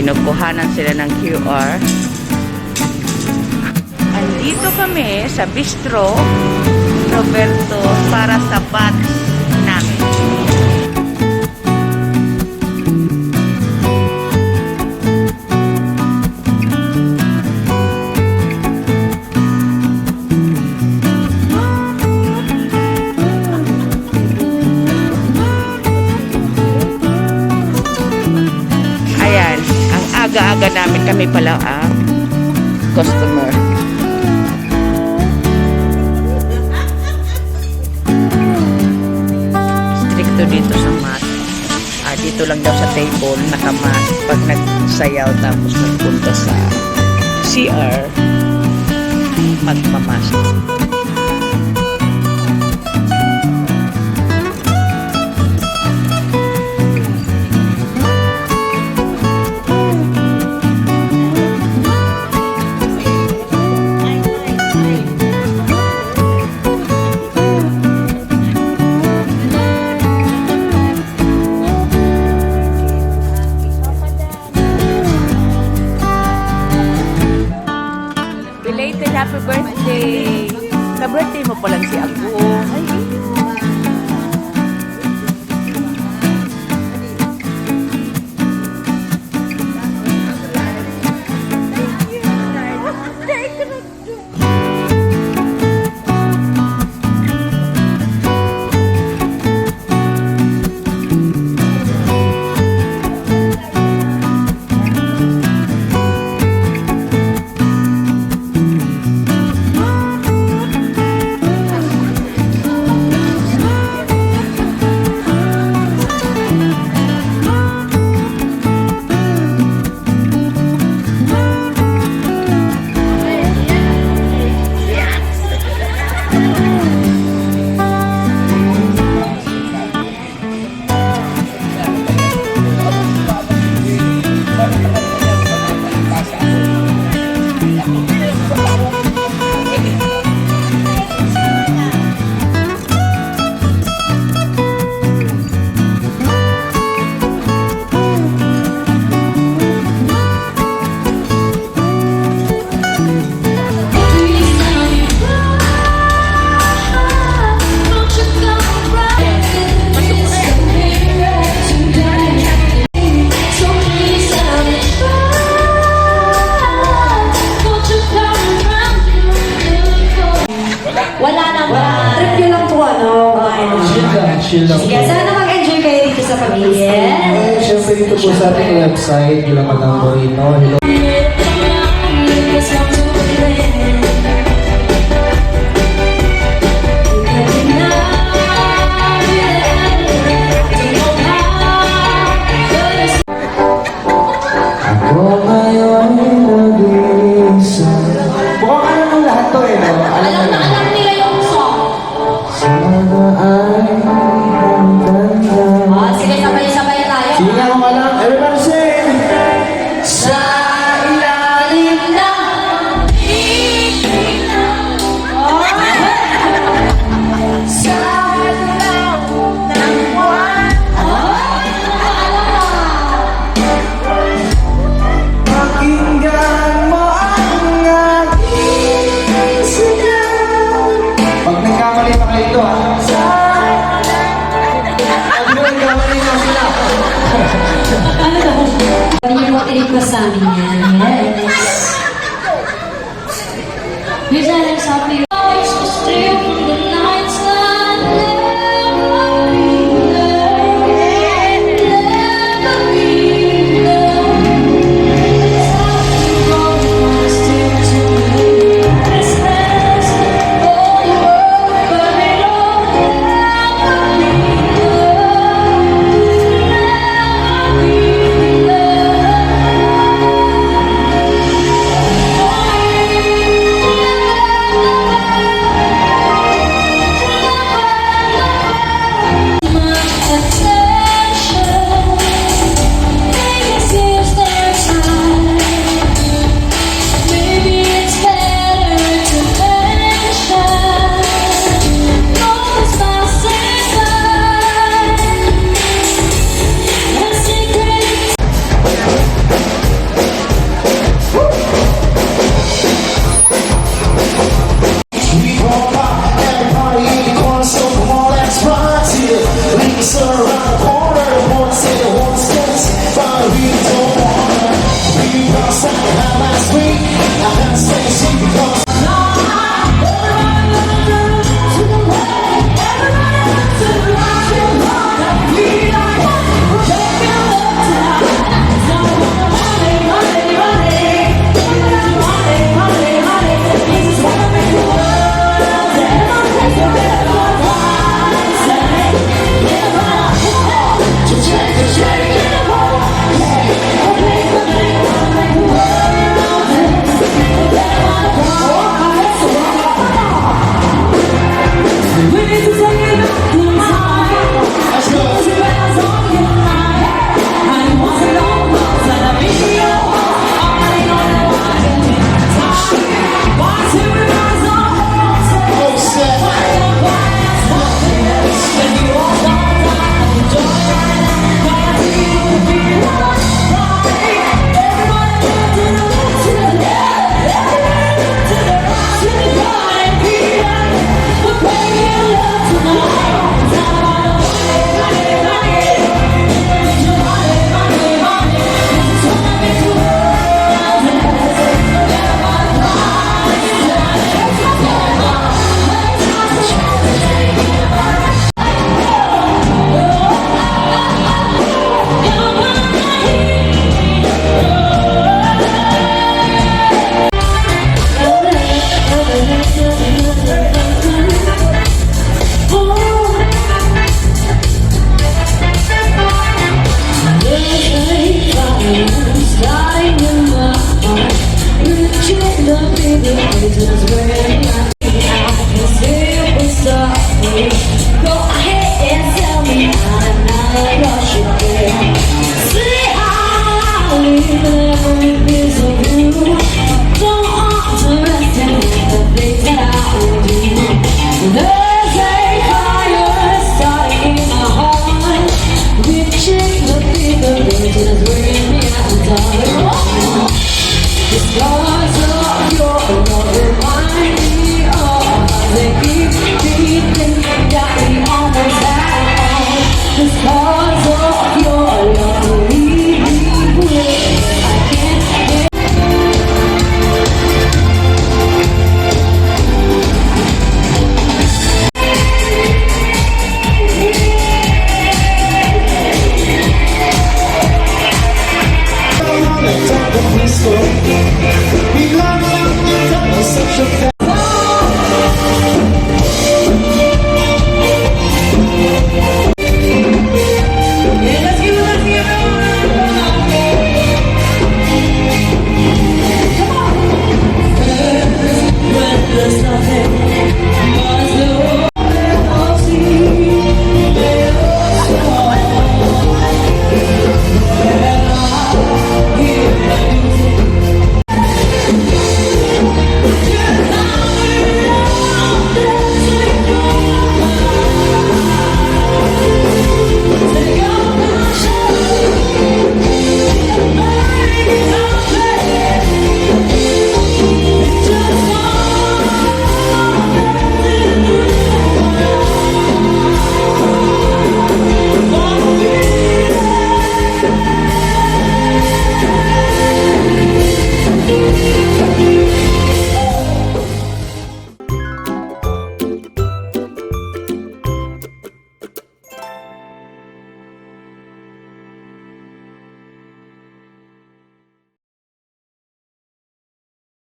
Kinukuhanan sila ng QR. Andito kami sa Bistro Roberto para sa batch namin. Ayan, ang aga-aga namin, kami pala ang customer. Stricto dito sa mask. Dito lang daw sa table, nakamask. Pag nagsayaw tapos nagpunta sa CR, magmamask. Belated happy birthday! Ka-birthday mo pa lang si Ago. Wala naman. Trip nyo lang po, ano? Chill lang. Sige, sana mag-enjoy kayo dito sa pamilya. Siyempre dito po sa ating website, yung Madang Moreno. Hello. Ako ngayon nag-iisa. Mukhang alam ng lahat to eh, no? Alam na alam nila yung song. Sana ay maganda. Sige, sabay-sabay tayo. Sige nga kung alam. Everybody sing! Sa ilalim na sa ilaw ng buwan. Pakinggan mo ang aking sigaw. Pag nagkamali pa kayo ito, ha? Pag nagkamali na sila. ano daw? Hindi niyo mag-request sa amin yan. Yes. Here's an example. just burning my feet. I can see you stop me. Go ahead and tell me I'm not